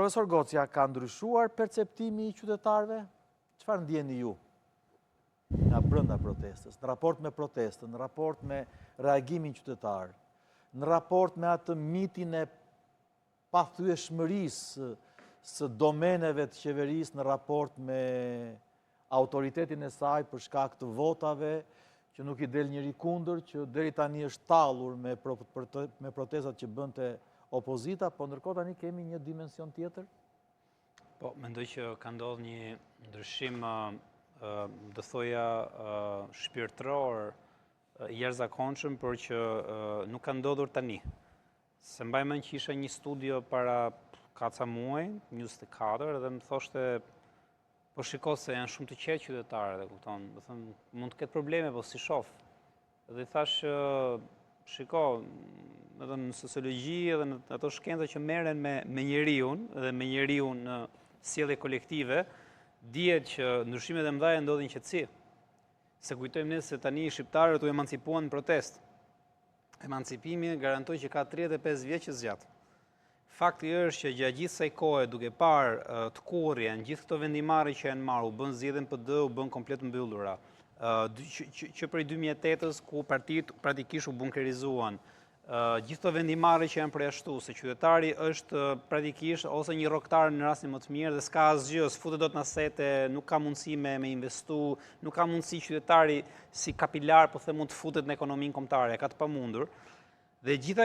Profesor Gocja, ka ndryshuar perceptimi I qytetarëve? Çfarë ndjeni ju nga brenda protestës, në raport me protestën, në raport me reagimin qytetar, në raport me atë mitin e pathyeshmërisë së domeneve të qeverisë në raport me autoritetin e saj për shkak të votave, që nuk I del njëri kundër, që deri tani është tallur me protestat që bënte opozita, po ndërkohë tani kemi një dimension tjetër? Po, mendoj që ka ndodhur një ndryshim, do thoja, shpirtëror jashtëzakonshëm, por që nuk ka ndodhur tani. Se mbaj mend që isha një studio para kaca muaj, 24, dhe më thoshte, po shiko se janë shumë të qetë qytetarët, e kupton, do thënë, mund të ketë probleme, po si shoh. Dhe I thash, shiko, edhe në sociologji edhe në ato shkenca që merren me njeriun dhe me njeriun në sjellje kolektive, dihet që ndryshimet e mëdha ndodhin qetësi. Se kujtojmë ne se tani shqiptarët u emancipuan në protestë. Emancipimi garantoi që ka 35 vjet që zgjat. Fakti është që gjatë gjithë kësaj kohe, duke parë të kurrjen, gjithë këto vendimarrje që janë marrë, u bën zgjedhjen PD, u bën komplet mbyllura. Që prej 2008-s ku partitë praktikisht u bunkerizuan. Gjithë këto vendimarrje që janë përjashtuar, se qytetari është praktikisht ose një rrogtar në rastin më të mirë dhe s'ka asgjë, s'futet dot në asete, nuk ka mundësi me investu, nuk ka mundësi qytetari si kapilar, po them, mund të futet në ekonominë kombëtare, ka të pamundur. Dhe gjitha